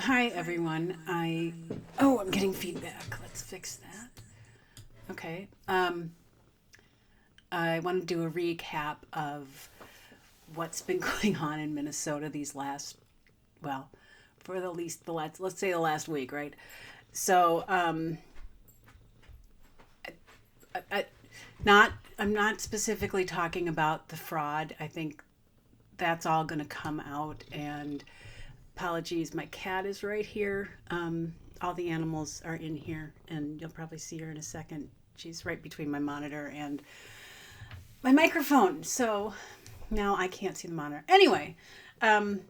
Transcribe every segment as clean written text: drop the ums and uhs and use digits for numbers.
Hi everyone. I'm getting feedback. Let's fix that. Okay. I want to do a recap of what's been going on in Minnesota these last, well, for the least the last, let's say the last week, right? So, I, not I'm not specifically talking about the fraud. I think that's all going to come out. And apologies, my cat is right here. All the animals are in here, and you'll probably see her in a second. She's right between my monitor and my microphone, so now I can't see the monitor. Anyway, um,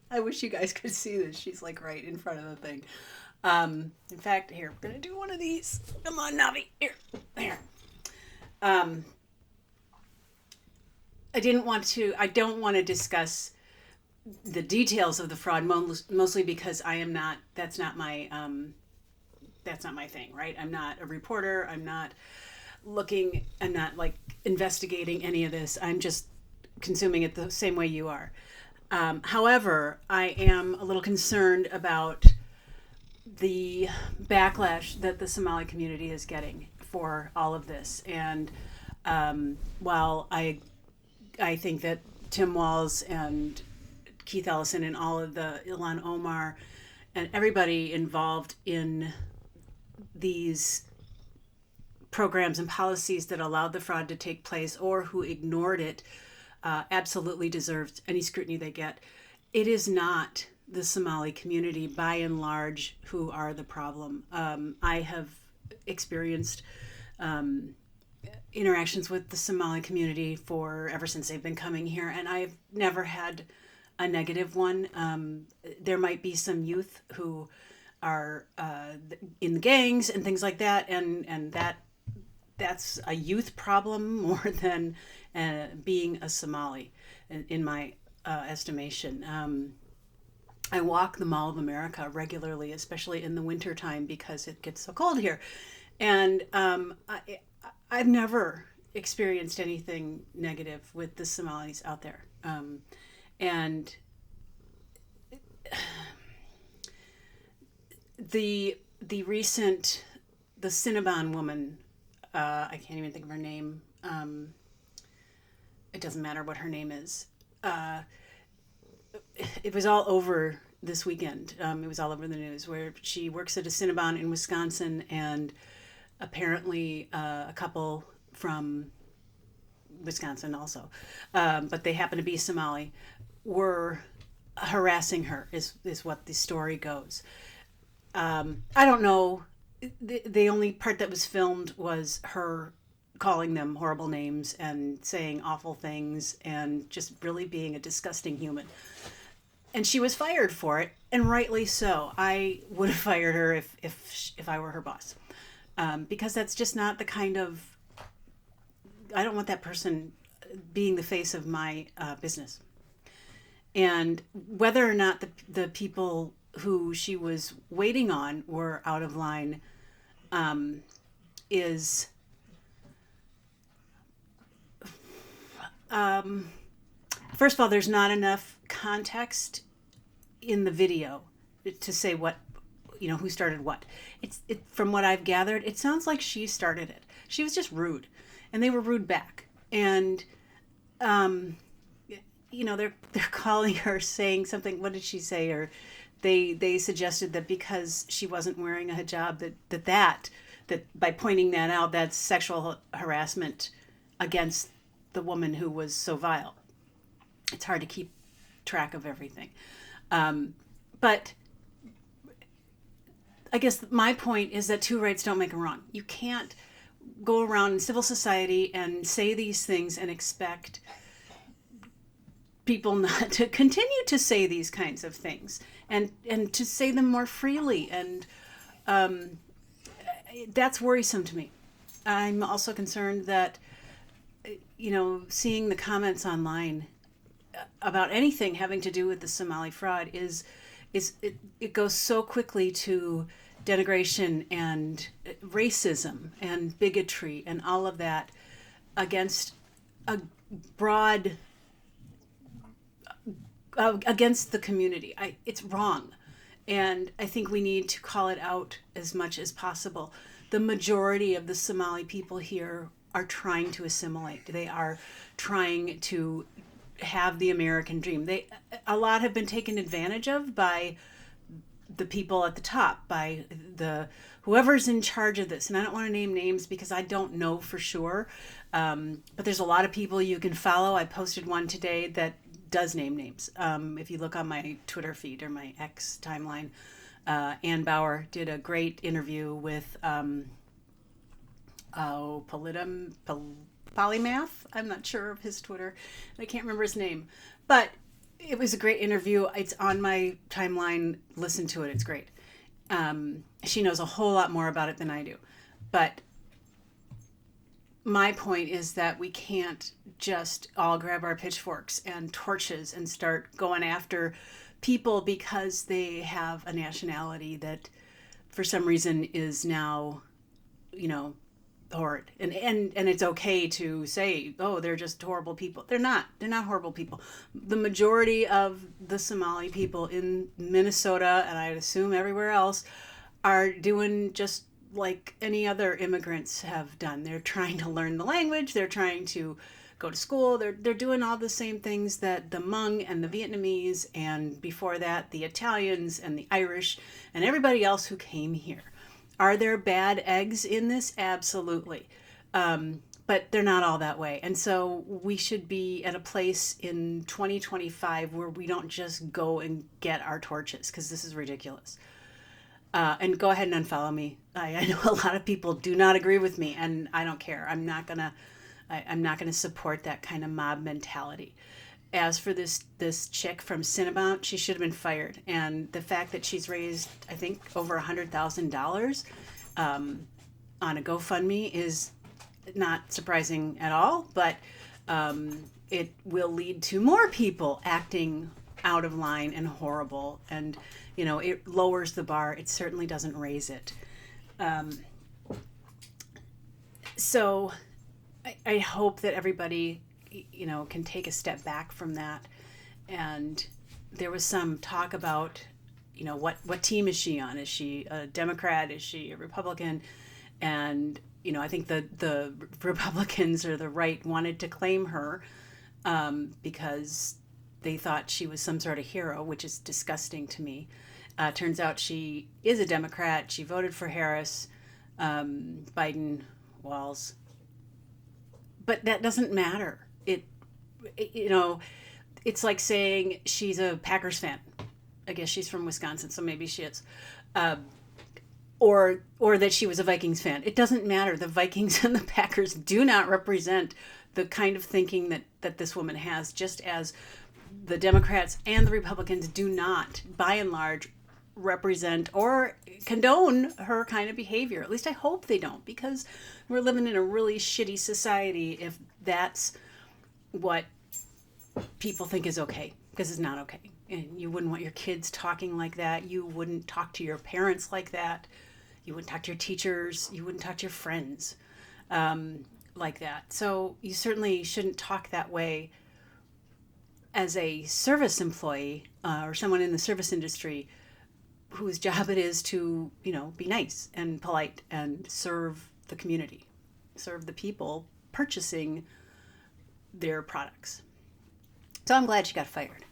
I wish you guys could see this. She's like right in front of the thing. In fact, here, we're going to do one of these. Come on, Navi. Here. Um, I don't want to discuss the details of the fraud, mostly because that's not my thing, right? I'm not a reporter. I'm not like investigating any of this. I'm just consuming it the same way you are. However, I am a little concerned about the backlash that the Somali community is getting for all of this. And while I think that Tim Walz and Keith Ellison and all of the Ilhan Omar and everybody involved in these programs and policies that allowed the fraud to take place or who ignored it absolutely deserves any scrutiny they get. It is not the Somali community, by and large, who are the problem. I have experienced interactions with the Somali community ever since they've been coming here, and I've never had a negative one. There might be some youth who are in the gangs and things like that, and that's a youth problem more than being a Somali, in my estimation. I walk the Mall of America regularly, especially in the wintertime because it gets so cold here. And I've never experienced anything negative with the Somalis out there. And the Cinnebon woman, I can't even think of her name. It doesn't matter what her name is. It was all over this weekend. It was all over the news, where she works at a Cinnebon in Wisconsin, and apparently a couple from Wisconsin also, but they happen to be Somali, were harassing her, is what the story goes. I don't know. The only part that was filmed was her calling them horrible names and saying awful things and just really being a disgusting human. And she was fired for it, and rightly so. I would have fired her if I were her boss, because that's just not the kind of. I don't want that person being the face of my business. And whether or not the people who she was waiting on were out of line is first of all, there's not enough context in the video to say who started what. From what I've gathered, it sounds like she started it. She was just rude, and they were rude back. And they're calling her, saying something. What did she say? Or they suggested that because she wasn't wearing a hijab, that by pointing that out, that's sexual harassment against the woman who was so vile. It's hard to keep track of everything. But I guess my point is that two rights don't make a wrong. You can't go around in civil society and say these things and expect people not to continue to say these kinds of things and to say them more freely. And that's worrisome to me. I'm also concerned that, seeing the comments online about anything having to do with the Somali fraud it goes so quickly to denigration and racism and bigotry and all of that against a broad against the community. It's wrong. And I think we need to call it out as much as possible. The majority of the Somali people here are trying to assimilate. They are trying to have the American dream. A lot have been taken advantage of by the people at the top, by the whoever's in charge of this. And I don't want to name names because I don't know for sure. But there's a lot of people you can follow. I posted one today that does name names. If you look on my Twitter feed or my X timeline, Ann Bauer did a great interview with Polymath. I'm not sure of his Twitter. I can't remember his name. But it was a great interview. It's on my timeline. Listen to it. It's great. She knows a whole lot more about it than I do. But my point is that we can't just all grab our pitchforks and torches and start going after people because they have a nationality that for some reason is now, horrid. And it's okay to say, oh, they're just horrible people. They're not horrible people. The majority of the Somali people in Minnesota, and I'd assume everywhere else, are doing just like any other immigrants have done. They're trying to learn the language. They're trying to go to school. They're doing all the same things that the Hmong and the Vietnamese, and before that, the Italians and the Irish and everybody else who came here. Are there bad eggs in this? Absolutely. But they're not all that way. And so we should be at a place in 2025 where we don't just go and get our torches, because this is ridiculous. And go ahead and unfollow me. I know a lot of people do not agree with me, and I don't care. I'm not gonna support that kind of mob mentality. As for this chick from Cinnebon, she should have been fired. And the fact that she's raised, I think, over $100,000 on a GoFundMe is not surprising at all. But it will lead to more people acting out of line and horrible. And it lowers the bar. It certainly doesn't raise it. So I hope that everybody, can take a step back from that. And there was some talk about, what team is she on? Is she a Democrat? Is she a Republican? And, I think the Republicans or the right wanted to claim her because they thought she was some sort of hero, which is disgusting to me. Turns out she is a Democrat. She voted for Harris, Biden, Walz. But that doesn't matter. It's like saying she's a Packers fan. I guess she's from Wisconsin, so maybe she is. Or that she was a Vikings fan. It doesn't matter. The Vikings and the Packers do not represent the kind of thinking that this woman has, just as the Democrats and the Republicans do not, by and large, represent or condone her kind of behavior. At least I hope they don't, because we're living in a really shitty society if that's what people think is okay, because it's not okay. And you wouldn't want your kids talking like that. You wouldn't talk to your parents like that. You wouldn't talk to your teachers. You wouldn't talk to your friends like that. So you certainly shouldn't talk that way as a service employee or someone in the service industry whose job it is to, be nice and polite and serve the community, serve the people purchasing their products. So I'm glad she got fired.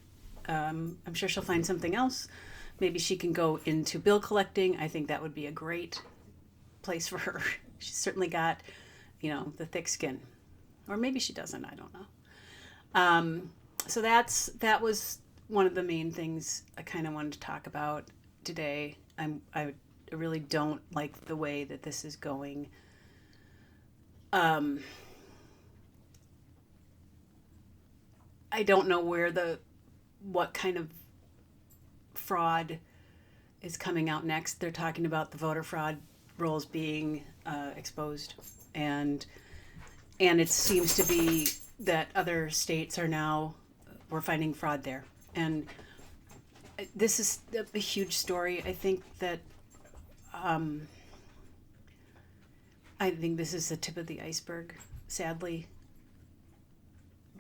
I'm sure she'll find something else. Maybe she can go into bill collecting. I think that would be a great place for her. She's certainly got, the thick skin. Or maybe she doesn't. I don't know. So that was one of the main things I kind of wanted to talk about today. I really don't like the way that this is going. I don't know what kind of fraud is coming out next. They're talking about the voter fraud rolls being exposed, and it seems to be that other states we're finding fraud there. And this is a huge story. I think that this is the tip of the iceberg, sadly.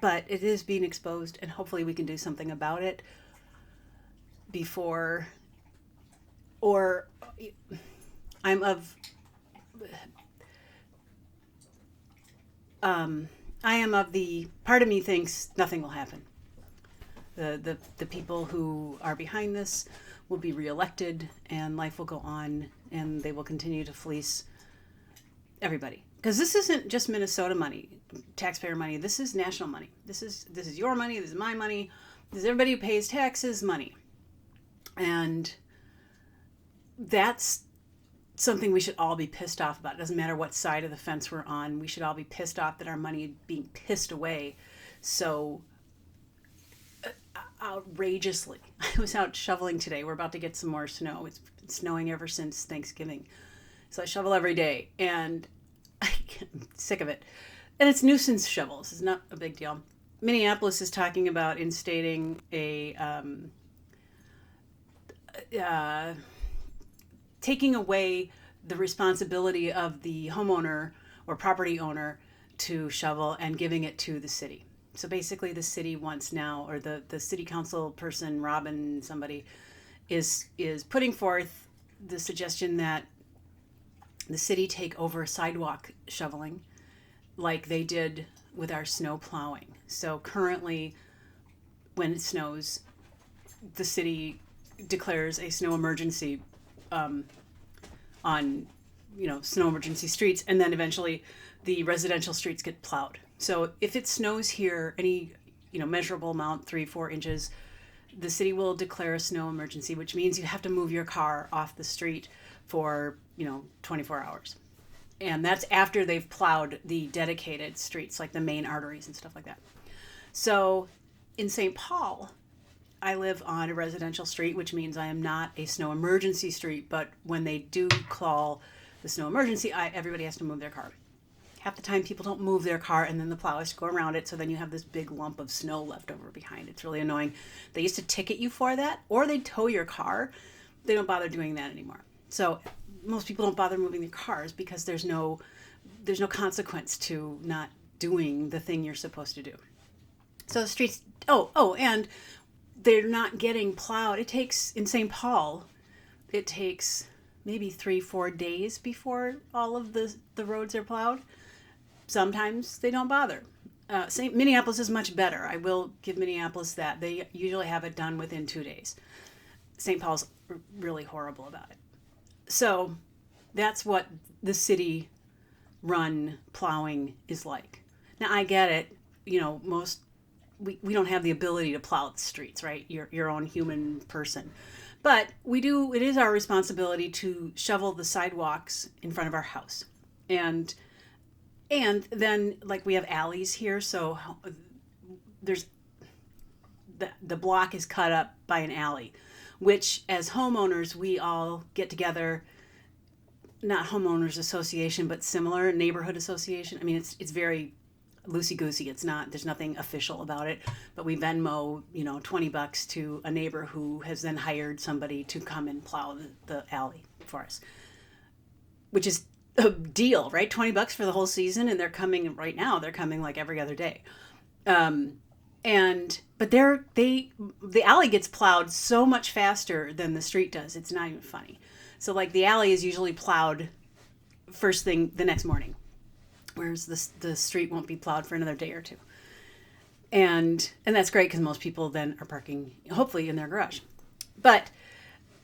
But it is being exposed, and hopefully we can do something about it before or I'm of I am of the part of me thinks nothing will happen. The people who are behind this will be reelected, and life will go on, and they will continue to fleece everybody. Because this isn't just Minnesota money, taxpayer money. This is national money. This is your money. This is my money. This is everybody who pays taxes money, and that's something we should all be pissed off about. It doesn't matter what side of the fence we're on. We should all be pissed off that our money is being pissed away so outrageously. I was out shoveling today. We're about to get some more snow. It's been snowing ever since Thanksgiving. So I shovel every day, and I'm sick of it. And it's nuisance shovels. It's not a big deal. Minneapolis is talking about instating a taking away the responsibility of the homeowner or property owner to shovel and giving it to the city. So basically the city wants now, or the city council person, Robin, somebody, is putting forth the suggestion that the city take over sidewalk shoveling like they did with our snow plowing. So currently when it snows, the city declares a snow emergency on snow emergency streets, and then eventually the residential streets get plowed. So if it snows here any measurable amount, 3-4 inches, the city will declare a snow emergency, which means you have to move your car off the street for 24 hours. And that's after they've plowed the dedicated streets, like the main arteries and stuff like that. So in St. Paul, I live on a residential street, which means I am not a snow emergency street, but when they do call the snow emergency, everybody has to move their car. Half the time people don't move their car, and then the plow has to go around it, so then you have this big lump of snow left over behind. It's really annoying. They used to ticket you for that, or they'd tow your car. They don't bother doing that anymore. So most people don't bother moving their cars because there's no consequence to not doing the thing you're supposed to do. So the streets, and they're not getting plowed. It takes, in St. Paul, it takes maybe 3-4 days before all of the roads are plowed. Sometimes they don't bother. Minneapolis is much better. I will give Minneapolis that. They usually have it done within 2 days. St. Paul's really horrible about it. So that's what the city-run plowing is like. Now, I get it. We don't have the ability to plow the streets, right? You're your own human person. But we do, it is our responsibility to shovel the sidewalks in front of our house. And then, like, we have alleys here, so there's the block is cut up by an alley, which as homeowners, we all get together, not homeowners association, but similar neighborhood association. I mean, it's very loosey-goosey. It's not, there's nothing official about it, but we Venmo, $20 to a neighbor who has then hired somebody to come and plow the alley for us, which is a deal, right? $20 for the whole season. And they're coming right now. They're coming like every other day. But the alley gets plowed so much faster than the street does. It's not even funny. So like the alley is usually plowed first thing the next morning, whereas the street won't be plowed for another day or two. And that's great because most people then are parking, hopefully, in their garage. But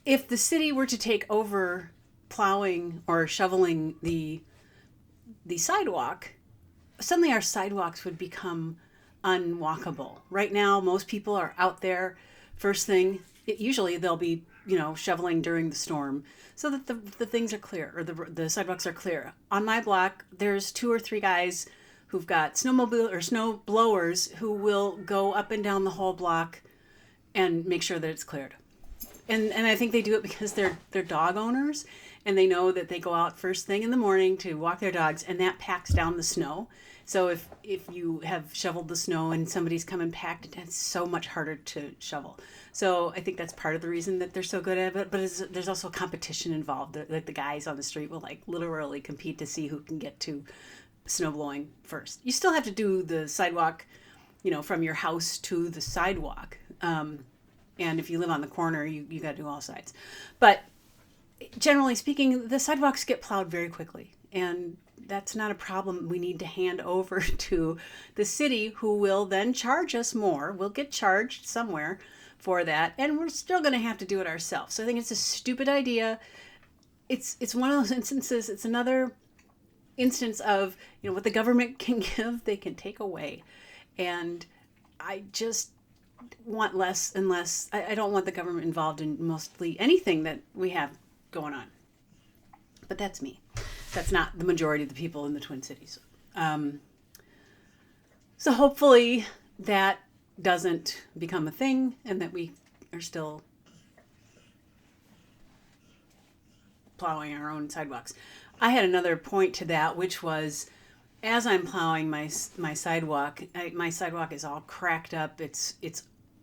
if the city were to take over plowing or shoveling the sidewalk, suddenly our sidewalks would become unwalkable. Right now, most people are out there first thing. Usually they'll be, shoveling during the storm so that the things are clear, or the sidewalks are clear. On my block, there's 2 or 3 guys who've got snowmobile or snow blowers who will go up and down the whole block and make sure that it's cleared. And I think they do it because they're dog owners, and they know that they go out first thing in the morning to walk their dogs, and that packs down the snow. So if you have shoveled the snow and somebody's come and packed it, it's so much harder to shovel. So I think that's part of the reason that they're so good at it. But there's also competition involved. The guys on the street will literally compete to see who can get to snow blowing first. You still have to do the sidewalk, from your house to the sidewalk. And if you live on the corner, you got to do all sides. But generally speaking, the sidewalks get plowed very quickly, and that's not a problem we need to hand over to the city, who will then charge us more. We'll get charged somewhere for that, and we're still going to have to do it ourselves. So I think it's a stupid idea. It's one of those instances. It's another instance of, what the government can give, they can take away. And I just want less and less. I don't want the government involved in mostly anything that we have going on. But that's me. That's not the majority of the people in the Twin Cities. So hopefully that doesn't become a thing, and that we are still plowing our own sidewalks. I had another point to that, which was, as I'm plowing my sidewalk, my sidewalk is all cracked up. It's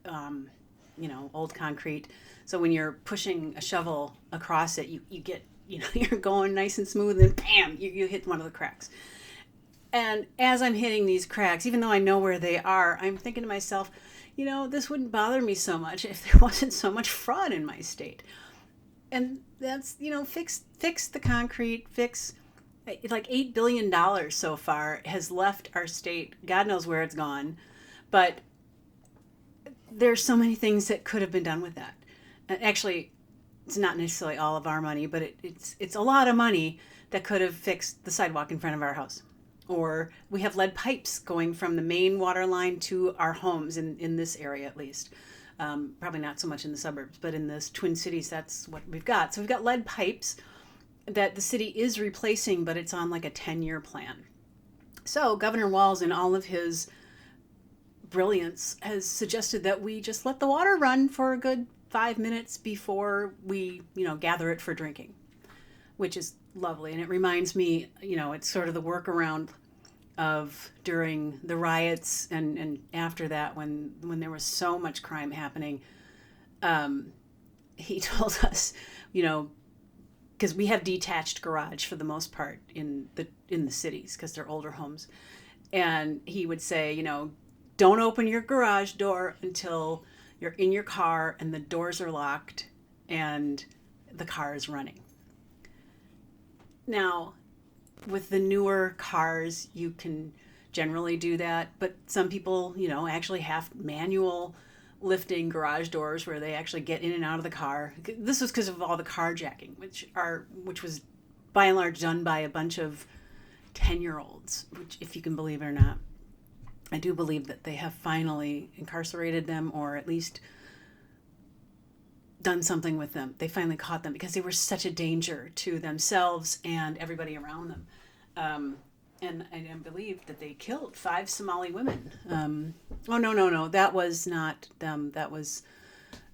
old concrete. So when you're pushing a shovel across it, you get, you're going nice and smooth, and bam, you hit one of the cracks. And as I'm hitting these cracks, even though I know where they are, I'm thinking to myself, this wouldn't bother me so much if there wasn't so much fraud in my state. And that's, fix the concrete, like $8 billion so far has left our state. God knows where it's gone. But there's so many things that could have been done with that. And actually, it's not necessarily all of our money, but it's a lot of money that could have fixed the sidewalk in front of our house. Or we have lead pipes going from the main water line to our homes in this area, at least. Probably not so much in the suburbs, but in the Twin Cities, that's what we've got. So we've got lead pipes that the city is replacing, but it's on like a 10-year plan. So Governor Walz, in all of his brilliance, has suggested that we just let the water run for a good 5 minutes before we, gather it for drinking, which is lovely. And it reminds me, it's sort of the workaround of during the riots and after that, when there was so much crime happening. He told us, because we have detached garage for the most part in the cities, because they're older homes. And he would say, don't open your garage door until you're in your car and the doors are locked and the car is running. Now, with the newer cars, you can generally do that, but some people, actually have manual lifting garage doors where they actually get in and out of the car. This was because of all the carjacking, which was by and large done by a bunch of 10-year-olds, which, if you can believe it or not, I do believe that they have finally incarcerated them, or at least done something with them. They finally caught them because they were such a danger to themselves and everybody around them. And I believe that they killed 5 Somali women. No. That was not them. That was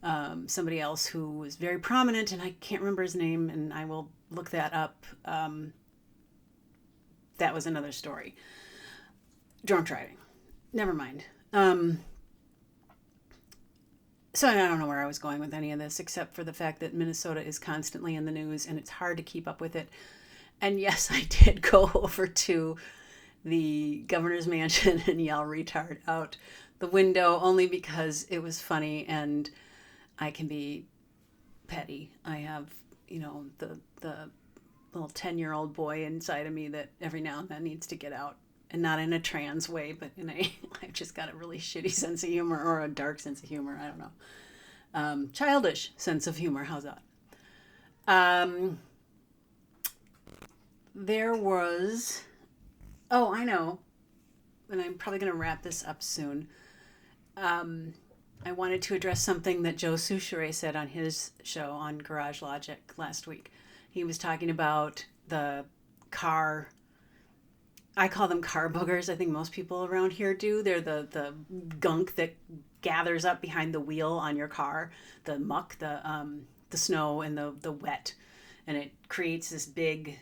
somebody else who was very prominent, and I can't remember his name, and I will look that up. That was another story. Drunk driving. Never mind. So I don't know where I was going with any of this, except for the fact that Minnesota is constantly in the news, and it's hard to keep up with it. And yes, I did go over to the governor's mansion and yell retard out the window, only because it was funny and I can be petty. I have, the little 10-year-old boy inside of me that every now and then needs to get out. And not in a trans way, but I've just got a really shitty sense of humor, or a dark sense of humor. I don't know. Childish sense of humor. How's that? There was, I know, and I'm probably going to wrap this up soon. I wanted to address something that Joe Souchere said on his show on Garage Logic last week. He was talking about the car. I call them car boogers. I think most people around here do. They're the gunk that gathers up behind the wheel on your car, the muck, the snow, and the wet, and it creates this big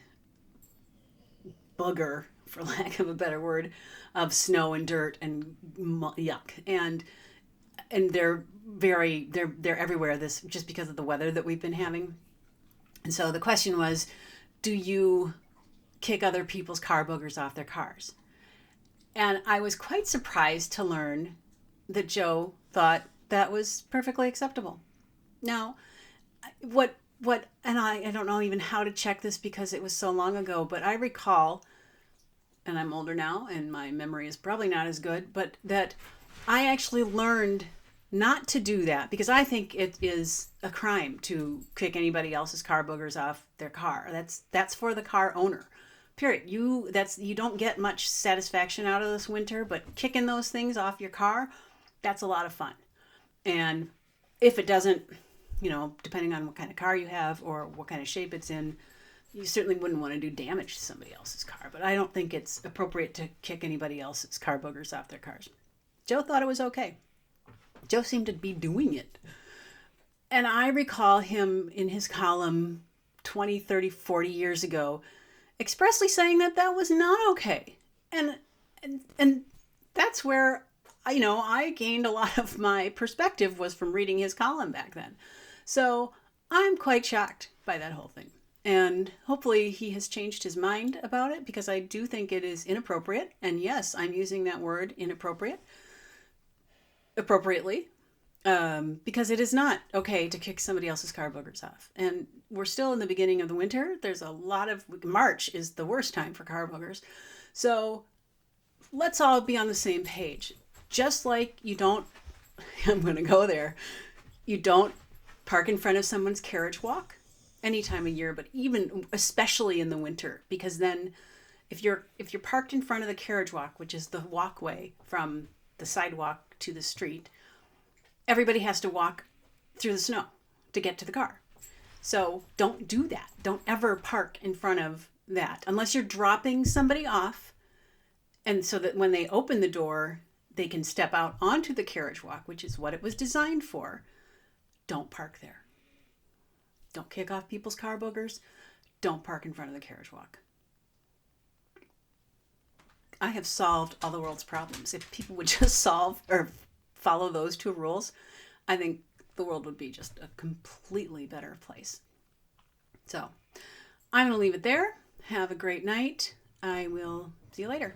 booger, for lack of a better word, of snow and dirt and yuck. And they're everywhere. This just because of the weather that we've been having. And so the question was, do you kick other people's car boogers off their cars? And I was quite surprised to learn that Joe thought that was perfectly acceptable. Now, what I don't know even how to check this because it was so long ago, but I recall, and I'm older now and my memory is probably not as good, but that I actually learned not to do that because I think it is a crime to kick anybody else's car boogers off their car. That's for the car owner. Period. You don't get much satisfaction out of this winter, but kicking those things off your car, that's a lot of fun. And if it doesn't, depending on what kind of car you have or what kind of shape it's in, you certainly wouldn't want to do damage to somebody else's car. But I don't think it's appropriate to kick anybody else's car boogers off their cars. Joe thought it was okay. Joe seemed to be doing it. And I recall him in his column 20, 30, 40 years ago expressly saying that that was not okay. And that's where I gained a lot of my perspective was from reading his column back then. So I'm quite shocked by that whole thing. And hopefully he has changed his mind about it because I do think it is inappropriate. And yes, I'm using that word appropriately, because it is not okay to kick somebody else's car boogers off. And we're still in the beginning of the winter. There's a lot of March is the worst time for car boogers. So let's all be on the same page. Just like you don't, I'm going to go there, you don't park in front of someone's carriage walk any time of year, but even especially in the winter, because then if you're parked in front of the carriage walk, which is the walkway from the sidewalk to the street, everybody has to walk through the snow to get to the car. So don't do that. Don't ever park in front of that unless you're dropping somebody off, and so that when they open the door, they can step out onto the carriage walk, which is what it was designed for. Don't park there. Don't kick off people's car boogers. Don't park in front of the carriage walk. I have solved all the world's problems. If people would just solve or follow those two rules, I think the world would be just a completely better place. So I'm going to leave it there. Have a great night. I will see you later.